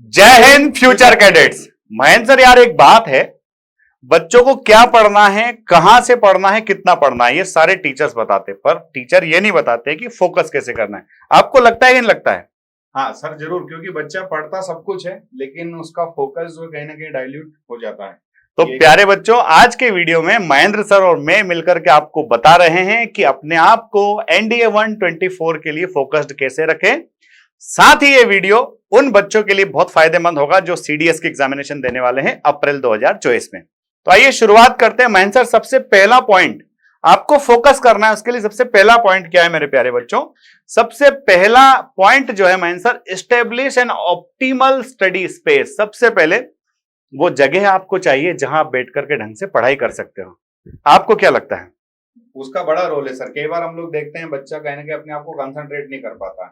जय Hind future cadets. Mahendra sir, यार एक बात है, बच्चों को क्या पढ़ना है, कहां से पढ़ना है, कितना पढ़ना है, ये सारे टीचर्स बताते, पर टीचर ये नहीं बताते कि फोकस कैसे करना है। आपको लगता है कि नहीं लगता है? हाँ सर, जरूर, क्योंकि बच्चा पढ़ता सब कुछ है लेकिन उसका फोकस जो कहीं ना कहीं डाइल्यूट हो जाता है। तो प्यारे बच्चों, आज के वीडियो में महेंद्र सर और मैं मिलकर के आपको बता रहे हैं कि अपने आप को एनडीए 124 के लिए फोकस्ड कैसे रखें। साथ ही ये वीडियो उन बच्चों के लिए बहुत फायदेमंद होगा जो सीडीएस की एग्जामिनेशन देने वाले हैं अप्रैल 2024 में। तो आइए शुरुआत करते हैं। महेंद्र सर, सबसे पहला पॉइंट आपको फोकस करना है, उसके लिए सबसे पहला पॉइंट क्या है मेरे प्यारे बच्चों? सबसे पहला पॉइंट जो है Mahendra sir, establish an optimal study space. सबसे पहले वो जगह आपको चाहिए जहां आप बैठ करके ढंग से पढ़ाई कर सकते हो। आपको क्या लगता है? उसका बड़ा रोल है सर। कई बार हम लोग देखते हैं बच्चा कहीं ना कहीं अपने आप को कंसंट्रेट नहीं कर पाता है।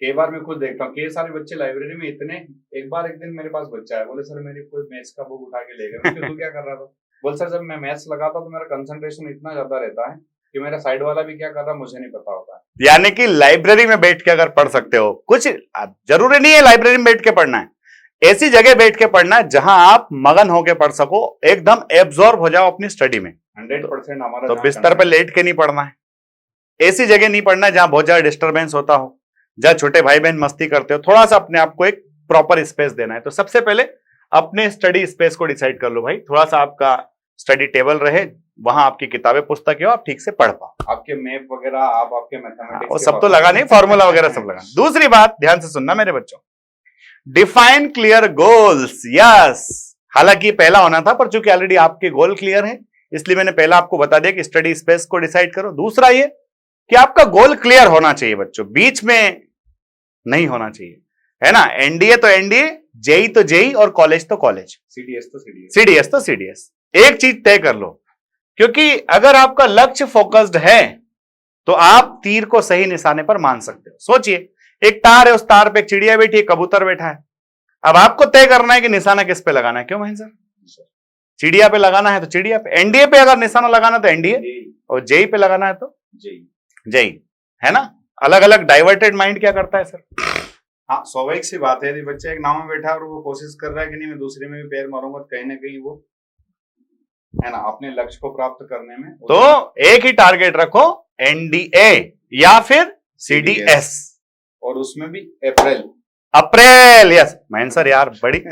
कई बार मैं खुद देखता हूँ, कई सारे बच्चे लाइब्रेरी में इतने, एक दिन मेरे पास बच्चा है, बोले सर मेरी कोई मैथ्स का बुक उठा के ले गया। मैं तू क्या कर रहा था? बोल सर जब मैं मैथ्स लगाता तो मेरा कंसंट्रेशन इतना ज्यादा रहता है कि मेरा साइड वाला भी क्या कर रहा मुझे नहीं पता होता है। यानी कि लाइब्रेरी में बैठ के अगर पढ़ सकते हो, कुछ जरूरी नहीं है लाइब्रेरी में बैठ के पढ़ना है, ऐसी जगह बैठ के पढ़ना है जहां आप मगन होकर पढ़ सको, एकदम एब्जॉर्ब हो जाओ अपनी स्टडी में। 100% हमारा तो बिस्तर पे लेट के नहीं पढ़ना है, ऐसी जगह नहीं पढ़ना है जहां बहुत ज्यादा डिस्टर्बेंस होता हो, जहां छोटे भाई बहन मस्ती करते हो। थोड़ा सा अपने आप को एक प्रॉपर स्पेस देना है। तो सबसे पहले अपने स्टडी स्पेस को डिसाइड कर लो भाई। थोड़ा सा आपका स्टडी टेबल रहे, वहां आपकी किताबें पुस्तकें हो, आप ठीक से पढ़ पाओ। आपके मैप वगैरह, आपके मैथमेटिक्स वो सब तो लगा नहीं, फॉर्मूला वगैरह सब लगा। दूसरी बात ध्यान से सुनना मेरे बच्चों, डिफाइन क्लियर गोल्स। यस, हालांकि पहला होना था, पर चूंकि ऑलरेडी आपके गोल क्लियर है इसलिए मैंने पहला आपको बता दिया कि स्टडी स्पेस को डिसाइड करो। दूसरा ये कि आपका गोल क्लियर होना चाहिए बच्चों, बीच में नहीं होना चाहिए, है ना। एनडीए तो एनडीए, जेई तो जेई और कॉलेज तो कॉलेज, सीडीएस तो सीडीएस, सीडीएस तो सीडीएस। एक चीज तय कर लो, क्योंकि अगर आपका लक्ष्य फोकस्ड है तो आप तीर को सही निशाने पर मान सकते हो। सोचिए, एक तार है, उस तार पे एक चिड़िया बैठी है, कबूतर बैठा है। अब आपको तय करना है कि निशाना किस पे लगाना है। क्यों महेंद्र सर? चिड़िया पे लगाना है तो चिड़िया पे, एनडीए पे अगर निशाना लगाना तो एनडीए, और जेई पे लगाना है तो जेई, है ना। अलग अलग डाइवर्टेड माइंड क्या करता है सर? हाँ, स्वाभाविक सी बात है। यदि बच्चा एक नाव में बैठा है और वो कोशिश कर रहा है कि नहीं मैं दूसरे में भी पैर मारूंगा, तो कहीं ना कहीं वो, है ना, अपने लक्ष्य को प्राप्त करने में, तो एक ही टारगेट रखो, एनडीए या फिर सीडीएस, और उसमें भी अप्रैल। यस महेंद्र सर, यार बड़ी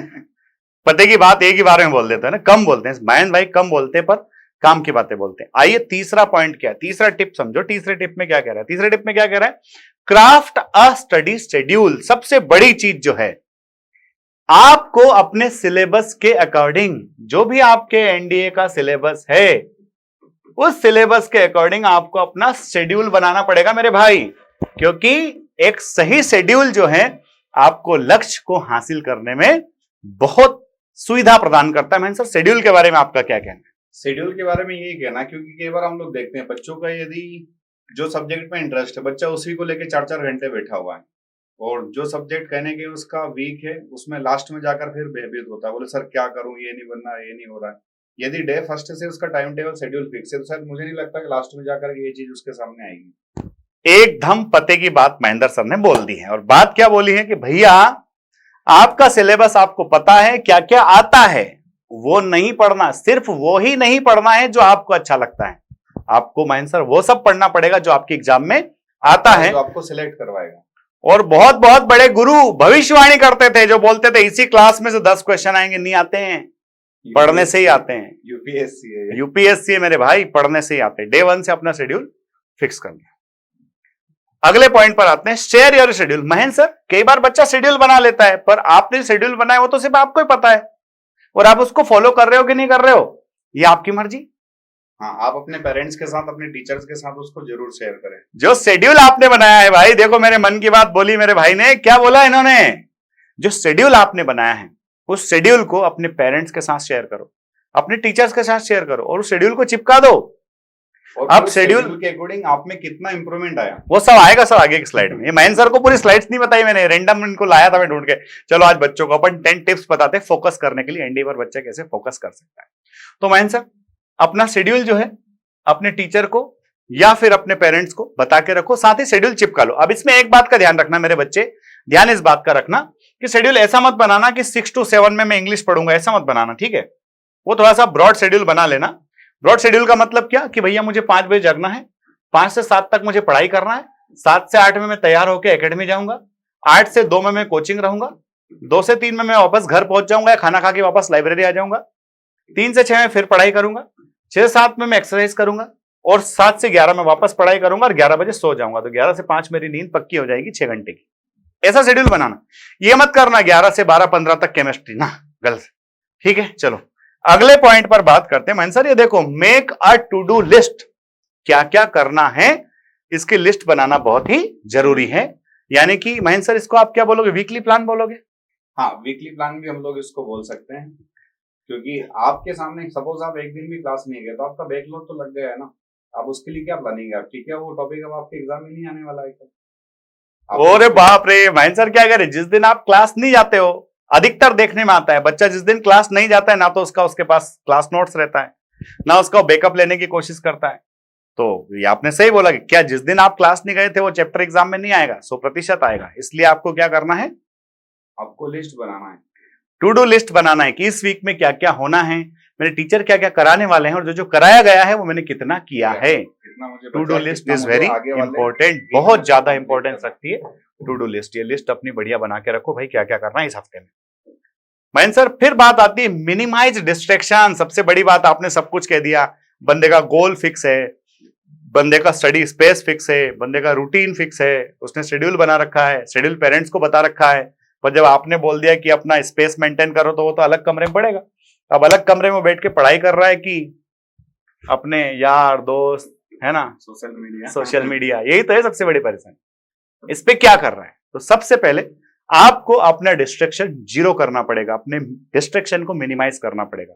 पते की बात एक ही बारे में बोल देते हैं ना, कम बोलते हैं महेंद्र भाई, कम बोलते हैं पर काम की बातें बोलते हैं। आइए तीसरा पॉइंट क्या है, तीसरा टिप समझो। तीसरे टिप में क्या कह रहा है? तीसरे टिप में क्या कह रहा है? क्राफ्ट अ स्टडी शेड्यूल। सबसे बड़ी चीज जो है, आपको अपने सिलेबस के अकॉर्डिंग, जो भी आपके एनडीए का सिलेबस है, उस सिलेबस के अकॉर्डिंग आपको अपना शेड्यूल बनाना पड़ेगा मेरे भाई, क्योंकि एक सही शेड्यूल जो है आपको लक्ष्य को हासिल करने में बहुत सुविधा प्रदान करता है। सर शेड्यूल के बारे में आपका क्या कहना है? शेड्यूल के बारे में यही कहना, क्योंकि कई बार हम लोग देखते हैं बच्चों का, यदि जो सब्जेक्ट में इंटरेस्ट है, बच्चा उसी को लेके 4-4 घंटे बैठा हुआ है, और जो सब्जेक्ट कहने के उसका वीक है, उसमें लास्ट में जाकर फिर बेबीत होता है, बोले सर क्या करूं, ये नहीं बनना, ये नहीं हो रहा है। यदि डे फर्स्ट से उसका टाइम टेबल शेड्यूल फिक्स है तो शायद मुझे नहीं लगता कि लास्ट में जाकर ये चीज उसके सामने आएगी। एकदम पते की बात महेंद्र सर ने बोल दी है। और बात क्या बोली है कि भैया आपका सिलेबस आपको पता है, क्या क्या आता है वो नहीं पढ़ना, सिर्फ वो ही नहीं पढ़ना है जो आपको अच्छा लगता है। आपको महेंद्र सर वो सब पढ़ना पड़ेगा जो आपके एग्जाम में आता है, जो आपको सिलेक्ट करवाएगा। और बहुत बहुत बड़े गुरु भविष्यवाणी करते थे, जो बोलते थे इसी क्लास में से 10 क्वेश्चन आएंगे। नहीं आते हैं, पढ़ने से ही आते हैं। यूपीएससी है मेरे भाई, पढ़ने से ही आते हैं। डे 1 से अपना शेड्यूल फिक्स कर लिया। अगले पॉइंट पर आते हैं, share your schedule. Mahendra sir, कई बार बच्चा शेड्यूल बना लेता है, पर आपने शेड्यूल बनाया वो तो सिर्फ आपको ही पता है, और आप उसको फॉलो कर रहे हो कि नहीं कर रहे हो, ये आपकी मर्जी। हाँ, आप अपने पेरेंट्स के साथ, अपने टीचर्स के साथ उसको जरूर शेयर करें। जो शेड्यूल आपने बनाया है भाई, देखो मेरे मन की बात बोली मेरे भाई ने, क्या बोला इन्होंने? जो शेड्यूल आपने बनाया है उस शेड्यूल को अपने पेरेंट्स के साथ शेयर करो, अपने टीचर्स के साथ शेयर करो, और उस शेड्यूल को चिपका दो। और अब शेड्यूल के अकॉर्डिंग आप में कितना इंप्रूवमेंट आया वो सब आएगा सर आगे की स्लाइड में। ये महेंद्र सर को पूरी स्लाइड्स नहीं बताई मैंने, रैंडम इनको लाया था मैं ढूंढ के। चलो आज बच्चों को अपन 10 टिप्स बताते हैं फोकस करने के लिए, एनडीए पर बच्चा कैसे फोकस कर सकता है। तो महेंद्र सर, अपना शेड्यूल जो है अपने टीचर को या फिर अपने पेरेंट्स को बता के रखो, साथ ही शेड्यूल चिपका लो। अब इसमें एक बात का ध्यान रखना मेरे बच्चे, ध्यान इस बात का रखना कि शेड्यूल ऐसा मत बनाना कि 6 to 7 में मैं इंग्लिश पढ़ूंगा, ऐसा मत बनाना, ठीक है। वो थोड़ा सा ब्रॉड शेड्यूल बना लेना। ब्रॉड शेड्यूल का मतलब क्या कि भैया मुझे 5 बजे जगना है, 5 से 7 तक मुझे पढ़ाई करना है, 7 से 8 में मैं तैयार होकर एकेडमी जाऊंगा, 8 से 2 में मैं कोचिंग रहूंगा, 2 से 3 में मैं वापस घर पहुंच जाऊंगा या खाना खा के वापस लाइब्रेरी आ जाऊंगा, 3 से 6 में फिर पढ़ाई करूंगा, 6-7 में मैं एक्सरसाइज करूंगा और 7 से 11 में वापस पढ़ाई करूंगा और 11 बजे सो जाऊंगा। तो 11 से 5 मेरी नींद पक्की हो जाएगी 6 घंटे की। ऐसा शेड्यूल बनाना। ये मत करना 11 से 12-15 तक केमिस्ट्री, ना, गलत। ठीक है, चलो अगले पॉइंट पर बात करते हैं। महेंद्र सर ये देखो, make a to do list, क्या क्या करना है इसकी लिस्ट बनाना बहुत ही जरूरी है। यानी कि महेंद्र सर इसको आप क्या बोलोगे, वीकली प्लान बोलोगे? हाँ, वीकली प्लान भी हम लोग इसको बोल सकते हैं, क्योंकि आपके सामने सपोज आप एक दिन भी क्लास नहीं गए तो आपका बैकलॉग तो लग गया है ना। अब उसके लिए क्या प्लानिंग है आपकी? क्या वो टॉपिक अब आपके एग्जाम में नहीं आने वाला है क्या? अरे बाप रे महेंद्र सर, क्या करे, जिस दिन आप क्लास नहीं जाते हो, अधिकतर देखने में आता है बच्चा जिस दिन क्लास नहीं जाता है ना तो उसके पास क्लास नोट्स रहता है, ना उसका बैकअप लेने की कोशिश करता है। तो ये आपने सही बोला कि क्या जिस दिन आप क्लास नहीं गए थे वो चैप्टर एग्जाम में नहीं आएगा, 100% आएगा। इसलिए आपको क्या करना है, आपको लिस्ट बनाना है, टू डू लिस्ट बनाना है कि इस वीक में क्या क्या होना है, मेरे टीचर क्या क्या कराने वाले हैं और जो जो कराया गया है वो मैंने कितना किया है। To do list is very important, बहुत ज्यादा इंपॉर्टेंस रखती है टू डू लिस्ट। ये लिस्ट अपनी बढ़िया बना के रखो भाई, क्या क्या करना है इस हफ्ते में। महेंद्र सर फिर बात आती है मिनिमाइज डिस्ट्रैक्शन। सबसे बड़ी बात, आपने सब कुछ कह दिया। बंदे का गोल फिक्स है, बंदे का स्टडी स्पेस फिक्स है, बंदे का रूटीन फिक्स है, उसने शेड्यूल बना रखा है, शेड्यूल पेरेंट्स को बता रखा है। पर जब आपने बोल दिया कि अपना स्पेस मेंटेन करो तो वो तो अलग कमरे में पड़ेगा। अब अलग कमरे में बैठ के पढ़ाई कर रहा है कि अपने यार दोस्त, है ना, सोशल मीडिया, यही तो है सबसे बड़ी परेशानी। इस पे क्या कर रहा है? तो सबसे पहले आपको अपना डिस्ट्रैक्शन जीरो करना पड़ेगा, अपने डिस्ट्रैक्शन को मिनिमाइज करना पड़ेगा।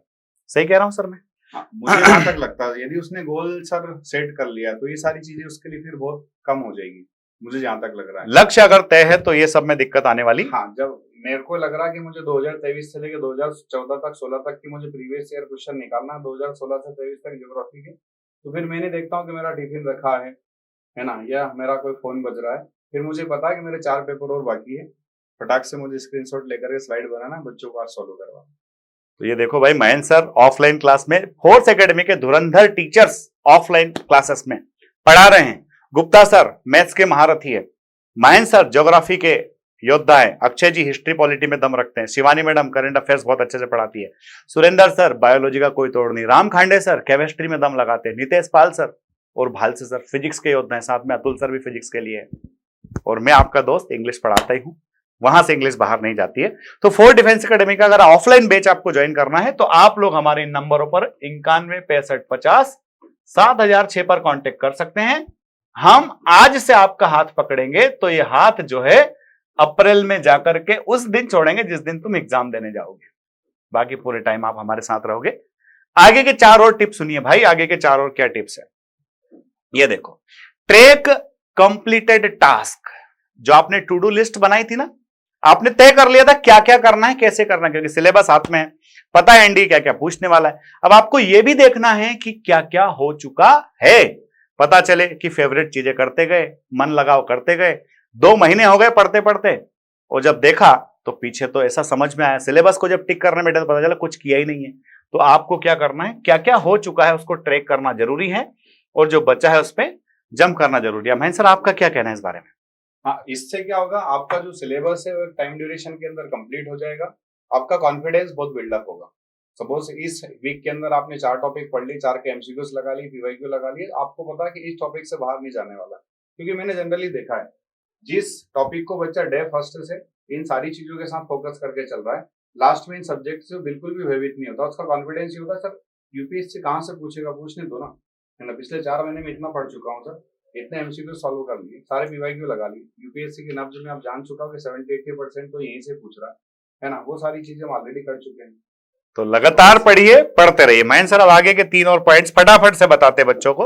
सही कह रहा हूं सर मैं? मुझे जहां तक लगता है यदि उसने गोल सर सेट कर लिया तो ये सारी चीजें उसके लिए फिर बहुत कम हो जाएगी, मुझे जहां तक लग रहा है। लक्ष्य अगर तय है तो ये सब में दिक्कत आने वाली। हाँ, जब मेरे को लग रहा है कि मुझे 2023 से लेकर 2014 तक 16 तक की मुझे प्रीवियस ईयर क्वेश्चन निकालना है 2016 से 23 तक ज्योग्राफी के, तो फिर मैंने देखता हूँ कि मेरा टिफिन रखा है ना, या मेरा कोई फोन बज रहा है, फिर मुझे पता है कि मेरे 4 पेपर और बाकी है, फटाक से मुझे स्क्रीनशॉट लेकर के स्लाइड बनाना, बच्चों को आज सॉल्व करवाना। तो ये देखो भाई, महेंद्र सर ऑफलाइन क्लास में फोर्स एकेडमी के धुरंधर टीचर्स ऑफलाइन क्लासेस में पढ़ा रहे हैं। गुप्ता सर मैथ्स के महारथी है, महेंद्र सर ज्योग्राफी के योद्धा है, अक्षय जी हिस्ट्री पॉलिटी में दम रखते हैं, शिवानी मैडम करंट अफेयर्स बहुत अच्छे से पढ़ाती है, सुरेंद्र सर बायोलॉजी का कोई तोड़ नहीं, राम खांडे सर केमिस्ट्री में दम लगाते हैं, नितेश पाल सर और भालसे सर फिजिक्स के योद्धा हैं, साथ में अतुल सर भी फिजिक्स के लिए है, और मैं आपका दोस्त इंग्लिश पढ़ाता ही हूं, वहां से इंग्लिश बाहर नहीं जाती है। तो फोर्स डिफेंस एकेडमी का अगर ऑफलाइन बैच आपको ज्वाइन करना है तो आप लोग हमारे इन नंबरों पर 9165507006 पर कांटेक्ट कर सकते हैं। हम आज से आपका हाथ पकड़ेंगे तो ये हाथ जो है अप्रैल में जाकर के उस दिन छोड़ेंगे जिस दिन तुम एग्जाम देने जाओगे। बाकी पूरे टाइम आप हमारे साथ रहोगे। आगे के 4 और टिप्स सुनिए भाई। आगे के 4 और क्या टिप्स है, ये देखो। Track completed task. जो आपने टू डू लिस्ट बनाई थी ना, आपने तय कर लिया था क्या क्या करना है, कैसे करना है, क्योंकि सिलेबस हाथ में है, पता है एनडी क्या क्या पूछने वाला है। अब आपको यह भी देखना है कि क्या क्या हो चुका है, पता चले कि फेवरेट चीजें करते गए, मन लगाओ करते गए, 2 महीने हो गए पढ़ते पढ़ते, और जब देखा तो पीछे तो ऐसा समझ में आया, सिलेबस को जब टिक करने बैठे तो पता चला कुछ किया ही नहीं है। तो आपको क्या करना है, क्या क्या हो चुका है उसको ट्रैक करना जरूरी है, और जो बचा है उस पर जंप करना जरूरी है। महेंद्र सर आपका क्या कहना है इस बारे में? हाँ, इससे क्या होगा, आपका जो सिलेबस है वो टाइम ड्यूरेशन के अंदर कंप्लीट हो जाएगा, आपका कॉन्फिडेंस बहुत बिल्डअप होगा। सपोज इस वीक के अंदर आपने 4 टॉपिक पढ़ ली, 4 के एमसीक्यूज लगा ली, पीवाईक्यू लगा लिए, आपको पता है कि इस टॉपिक से बाहर नहीं जाने वाला। क्योंकि मैंने जनरली देखा है, जिस टॉपिक को बच्चा डे फर्स्ट से इन सारी चीजों के साथ फोकस करके चल रहा है, लास्ट में इन सब्जेक्ट से बिल्कुल भी भयभीत नहीं होता। उसका कॉन्फिडेंस ये होता है, सर यूपीएससी कहाँ से पूछेगा, पूछने दो ना, है ना। पिछले 4 महीने में इतना पढ़ चुका हूँ सर, इतने एमसीक्यू सॉल्व कर लिए, सारे पीवाईक्यू लगा लिए, यूपीएससी के नब्ज में आप जान चुका हो कि 70-80% तो यहीं से पूछ रहा है ना। वो सारी चीजें हम ऑलरेडी कर चुके हैं। तो लगातार पढ़िए, पढ़ते रहिए। महेंद्र सर अब आगे के 3 और पॉइंट्स फटाफट से बताते हैं बच्चों को।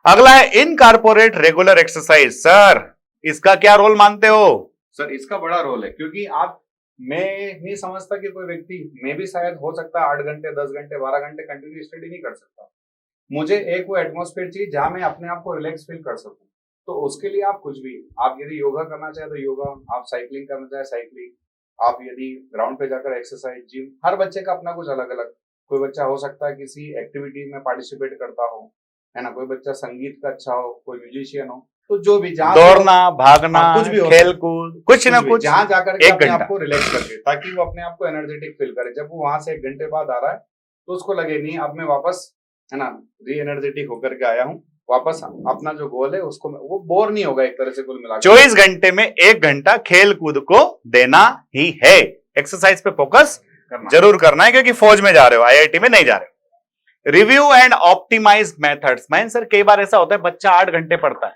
अगला है इनकॉर्पोरेट रेगुलर एक्सरसाइज। सर इसका क्या रोल मानते हो? सर इसका बड़ा रोल है, क्योंकि आप, मैं नहीं समझता कि कोई व्यक्ति, मैं भी शायद हो सकता है 8 घंटे 10 घंटे 12 घंटे कंटिन्यू स्टडी नहीं कर सकता। मुझे एक वो एटमॉस्फेयर चाहिए जहां मैं अपने आप को रिलैक्स फील कर सकूं। तो उसके लिए आप कुछ भी, आप यदि योगा करना चाहे तो योगा, आप साइकिलिंग करना चाहे साइकिलिंग, आप यदि ग्राउंड पे जाकर एक्सरसाइज, जिम, हर बच्चे का अपना कुछ अलग अलग, कोई बच्चा हो सकता है किसी एक्टिविटी में पार्टिसिपेट करता हो, है ना, कोई बच्चा संगीत का अच्छा हो, कोई म्यूजिशियन हो, तो जो भी जहाँ दौड़ना, भागना, कुछ भी हो, खेल कूद, कुछ ना कुछ, जहाँ जाकर के एक अपने घंटा। आप को रिलैक्स करके, ताकि वो अपने आप को एनर्जेटिक फील करे। जब वो वहां से 1 घंटे बाद आ रहा है तो उसको लगे नहीं अब मैं वापस, है ना, री एनर्जेटिक होकर के आया हूँ, वापस अपना जो गोल है उसको वो बोर नहीं होगा एक तरह से कुल मिलाकर। 24 घंटे में 1 घंटा खेल कूद को देना ही है। एक्सरसाइज पे फोकस जरूर करना है, क्योंकि फौज में जा रहे हो, आईआईटी में नहीं जा रहे हो। Review and optimise methods. मैं सर कई बार ऐसा होता है बच्चा 8 घंटे पढ़ता है,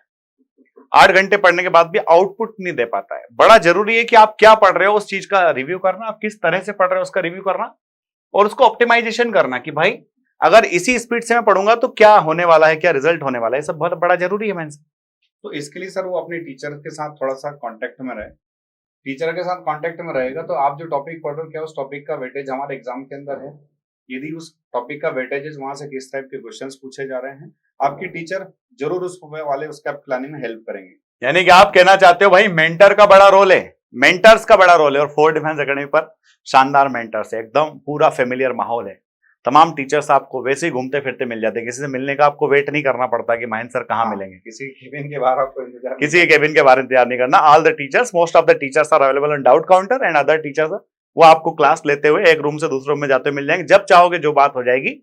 8 घंटे पढ़ने के बाद भी आउटपुट नहीं दे पाता है। बड़ा जरूरी है कि आप क्या पढ़ रहे हो उस चीज का रिव्यू करना, आप किस तरह से पढ़ रहे हो उसका रिव्यू करना, और उसको ऑप्टिमाइजेशन करना कि भाई अगर इसी स्पीड से मैं पढ़ूंगा तो क्या होने वाला है, क्या रिजल्ट होने वाला है। सब बहुत बड़ा जरूरी है। मैं तो इसके लिए सर वो अपने टीचर के साथ थोड़ा सा कांटेक्ट में रहे। टीचर के साथ कांटेक्ट में रहेगा तो आप जो टॉपिक पढ़ रहे हो, क्या उस टॉपिक का वेटेज हमारे एग्जाम के अंदर है, यदि उस टॉपिक का वेटेज वहां से किस टाइप के क्वेश्चंस पूछे जा रहे हैं, आपकी टीचर जरूर उस वाले उसका प्लानिंग में हेल्प करेंगे। यानी कि आप कहना चाहते हो भाई मेंटर का बड़ा रोल है, मेंटर्स का बड़ा रोल है। और फोर्ट डिफेंस एकेडमी पर शानदार मेंटर्स है, एकदम पूरा फेमिलियर माहौल है। तमाम टीचर्स आपको वैसे ही घूमते फिरते मिल जाते हैं, किसी से मिलने का आपको वेट नहीं करना पड़ता कि महेंद्र सर कहाँ मिलेंगे, किसी केबिन के बाहर आपको इंतजार, किसी के केबिन के बारे में इंतजार नहीं करना। All the teachers, most of the teachers are available on doubt counter, and other teachers वो आपको क्लास लेते हुए एक रूम से दूसरे रूम में जाते हुए मिल जाएंगे। जब चाहोगे जो बात हो जाएगी,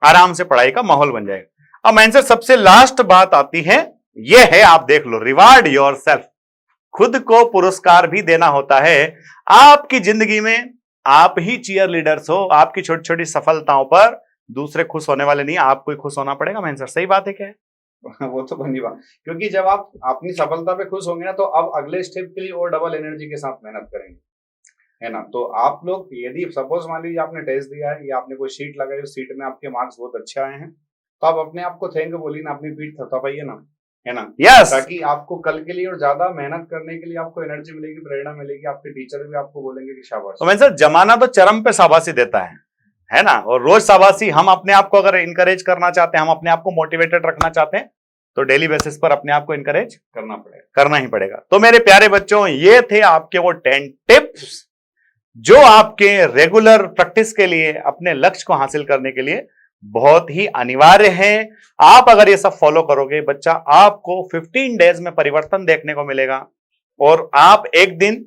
आराम से पढ़ाई का माहौल बन जाएगा। अब महेंद्र सर सबसे लास्ट बात आती है, ये है, आप देख लो, रिवार्ड योरसेल्फ। खुद को पुरस्कार भी देना होता है। आपकी जिंदगी में आप ही चीयर लीडर्स हो। आपकी छोटी छोटी सफलताओं पर दूसरे खुश होने वाले नहीं, आपको ही खुश होना पड़ेगा। महेंद्र सर सही बात है क्या है? वो तो बनी बात, क्योंकि जब आप अपनी सफलता पे खुश होंगे ना, तो अब अगले स्टेप के लिए और डबल एनर्जी के साथ मेहनत करेंगे, है ना। तो आप लोग यदि सपोज मान लीजिए आपने टेस्ट दिया है या आपने कोई शीट लगाई, उस शीट में आपके मार्क्स बहुत अच्छे आए हैं, तो आप अपने आप को थैंक बोलिए ना, अपनी पीठ थपथपाइए ना, है ना। Yes. ताकि आपको कल के लिए और ज्यादा मेहनत करने के लिए आपको एनर्जी मिलेगी, प्रेरणा मिलेगी, आपके टीचर भी आपको बोलेंगे कि शाबाश। तो महेंद्र सर जमाना तो चरम पे शाबाशी देता है ना, और रोज शाबाशी। हम अपने आप को अगर इंकरेज करना चाहते हैं, हम अपने आप को मोटिवेटेड रखना चाहते हैं, तो डेली बेसिस पर अपने आप को इंकरेज करना ही पड़ेगा। तो मेरे प्यारे बच्चों, ये थे आपके वो 10 टिप्स जो आपके रेगुलर प्रैक्टिस के लिए, अपने लक्ष्य को हासिल करने के लिए बहुत ही अनिवार्य है। आप अगर ये सब फॉलो करोगे बच्चा, आपको 15 डेज में परिवर्तन देखने को मिलेगा, और आप एक दिन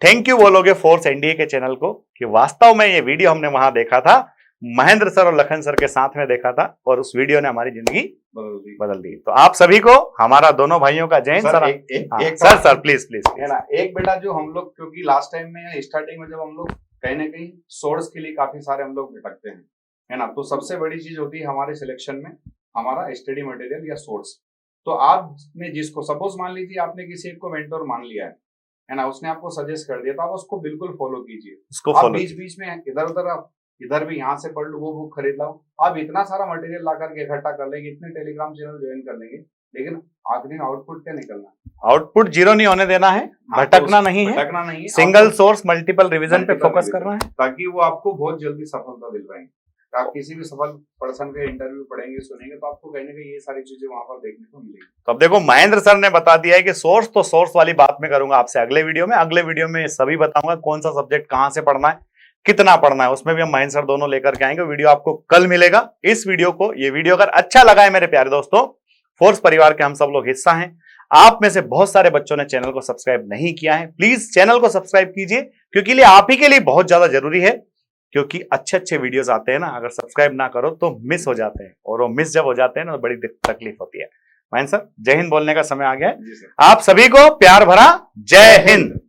थैंक यू बोलोगे फोर्स एनडीए के चैनल को कि वास्तव में ये वीडियो हमने वहां देखा था, महेंद्र सर और लखन सर के साथ में देखा था, और उस वीडियो ने हमारी जिंदगी बदल दी। तो आप सभी को हमारा दोनों भाइयों का जय हिंद। सर सर प्लीज है ना, एक बेटा जो हम लोग, क्योंकि लास्ट टाइम में स्टार्टिंग में जब हम लोग कहीं ना कहीं सोर्स के लिए काफी सारे हम लोग भटकते हैं, है ना, तो सबसे बड़ी चीज होती है हमारे सिलेक्शन में हमारा स्टडी मटेरियल या सोर्स। तो आपने जिसको, सपोज मान लीजिए आपने किसी एक को मेंटोर मान लिया है ना, उसने आपको सजेस्ट कर दिया, तो आप उसको बिल्कुल फॉलो कीजिए। आप बीच बीच में इधर उधर, आप इधर भी यहाँ से पढ़ लो, वो बुक खरीद लो, आप इतना सारा मटेरियल ला करके इकट्ठा कर लेंगे, इतने टेलीग्राम चैनल ज्वाइन कर लेंगे, लेकिन आखिरी में आउटपुट क्या निकलना, आउटपुट जीरो नहीं होने देना है, भटकना नहीं है, सिंगल सोर्स मल्टीपल रिवीजन पे फोकस करना है, ताकि वो आपको बहुत जल्दी सफलता दिलवाएंगे। आप किसी भी सफल पर्सन के इंटरव्यू पढ़ेंगे, सुनेंगे, तो आपको कहीं ना कहीं ये सारी चीजें वहां पर देखने को मिलेगी। तो अब देखो, महेंद्र सर ने बता दिया है कि सोर्स, तो सोर्स वाली बात में करूंगा आपसे अगले वीडियो में। अगले वीडियो में सभी बताऊंगा कौन सा सब्जेक्ट कहां से पढ़ना है, कितना पढ़ना है, उसमें भी हम महेंद्र सर दोनों लेकर के आएंगे। वीडियो आपको कल मिलेगा। इस वीडियो को, ये वीडियो अगर अच्छा लगा है मेरे प्यारे दोस्तों, फोर्स परिवार के हम सब लोग हिस्सा हैं। आप में से बहुत सारे बच्चों ने चैनल को सब्सक्राइब नहीं किया है, प्लीज चैनल को सब्सक्राइब कीजिए, क्योंकि ये आप ही के लिए बहुत ज्यादा जरूरी है। क्योंकि अच्छे अच्छे वीडियोस आते हैं ना, अगर सब्सक्राइब ना करो तो मिस हो जाते हैं, और वो मिस जब हो जाते हैं ना तो बड़ी तकलीफ होती है। महेंद्र सर, जय हिंद बोलने का समय आ गया है। आप सभी को प्यार भरा जय हिंद।